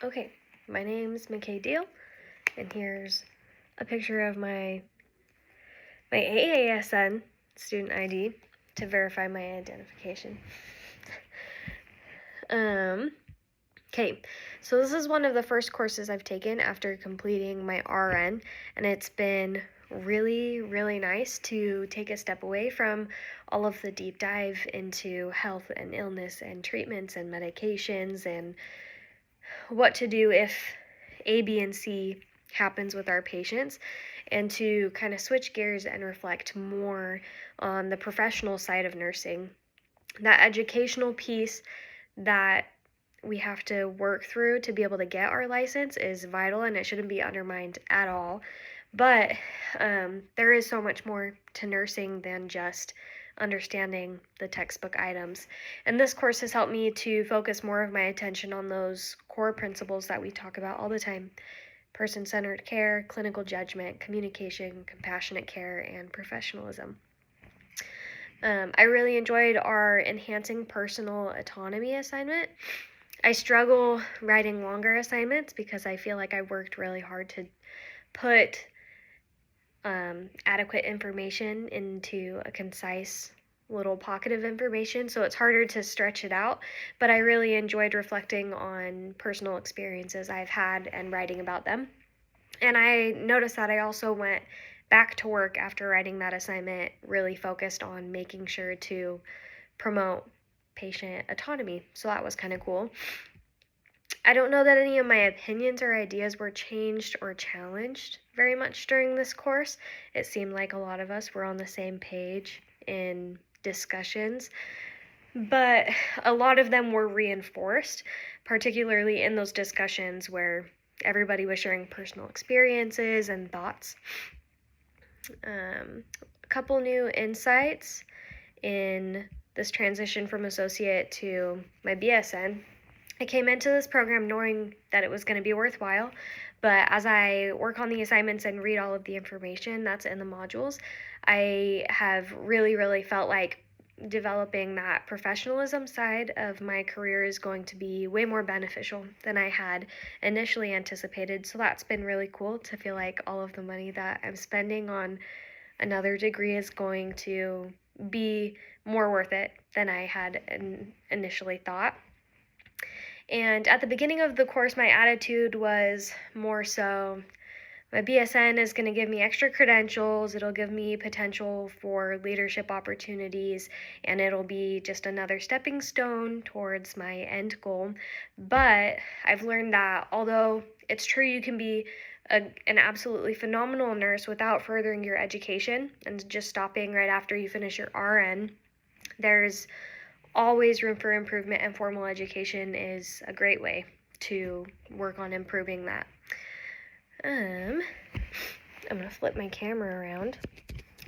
Okay, my name's McKay Deal, and here's a picture of my AASN student ID to verify my identification. Okay, so this is one of the first courses I've taken after completing my RN, and it's been really, really nice to take a step away from all of the deep dive into health and illness and treatments and medications and what to do if A, B, and C happens with our patients, and to kind of switch gears and reflect more on the professional side of nursing. That educational piece that we have to work through to be able to get our license is vital, and it shouldn't be undermined at all. But there is so much more to nursing than just understanding the textbook items. And this course has helped me to focus more of my attention on those core principles that we talk about all the time: person-centered care, clinical judgment, communication, compassionate care, and professionalism. I really enjoyed our enhancing personal autonomy assignment. I struggle writing longer assignments because I feel like I worked really hard to put adequate information into a concise little pocket of information, so it's harder to stretch it out, but I really enjoyed reflecting on personal experiences I've had and writing about them. And I noticed that I also went back to work after writing that assignment, really focused on making sure to promote patient autonomy, so that was kind of cool. I don't know that any of my opinions or ideas were changed or challenged very much during this course. It seemed like a lot of us were on the same page in discussions, but a lot of them were reinforced, particularly in those discussions where everybody was sharing personal experiences and thoughts. A couple new insights in this transition from associate to my BSN. I came into this program knowing that it was going to be worthwhile, but as I work on the assignments and read all of the information that's in the modules, I have really felt like developing that professionalism side of my career is going to be way more beneficial than I had initially anticipated. So that's been really cool to feel like all of the money that I'm spending on another degree is going to be more worth it than I had initially thought. And at the beginning of the course, my attitude was more so, my BSN is going to give me extra credentials, it'll give me potential for leadership opportunities, and it'll be just another stepping stone towards my end goal. But I've learned that although it's true you can be an absolutely phenomenal nurse without furthering your education and just stopping right after you finish your RN, there's always room for improvement, and formal education is a great way to work on improving that. I'm gonna flip my camera around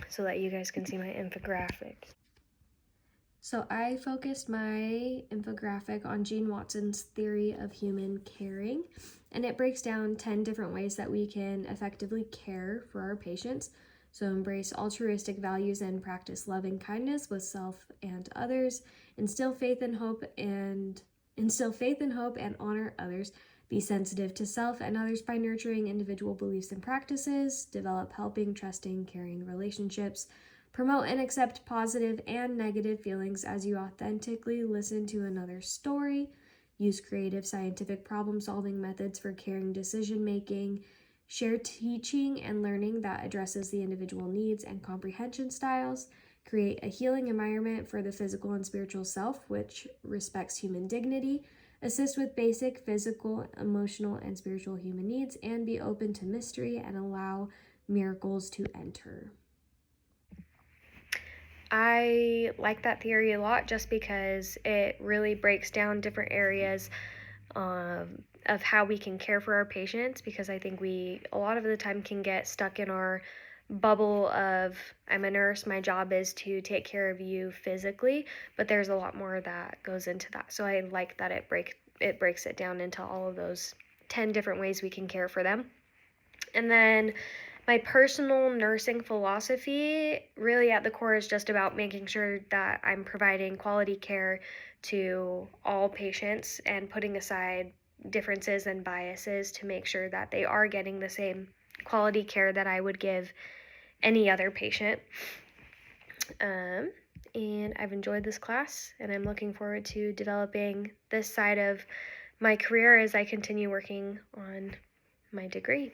so that you guys can see my infographic. So I focused my infographic on Gene Watson's theory of human caring, and it breaks down 10 different ways that we can effectively care for our patients. So embrace altruistic values and practice loving kindness with self and others, instill faith and hope and honor others, be sensitive to self and others by nurturing individual beliefs and practices, develop helping, trusting, caring relationships, promote and accept positive and negative feelings as you authentically listen to another's story, use creative scientific problem-solving methods for caring decision-making, share teaching and learning that addresses the individual needs and comprehension styles, create a healing environment for the physical and spiritual self, which respects human dignity, assist with basic physical, emotional, and spiritual human needs, and be open to mystery and allow miracles to enter. I like that theory a lot just because it really breaks down different areas of how we can care for our patients, because I think we a lot of the time can get stuck in our bubble of, I'm a nurse, my job is to take care of you physically, but there's a lot more that goes into that. So I like that it breaks it down into all of those 10 different ways we can care for them. And then my personal nursing philosophy really at the core is just about making sure that I'm providing quality care to all patients and putting aside differences and biases to make sure that they are getting the same quality care that I would give any other patient. And I've enjoyed this class, and I'm looking forward to developing this side of my career as I continue working on my degree.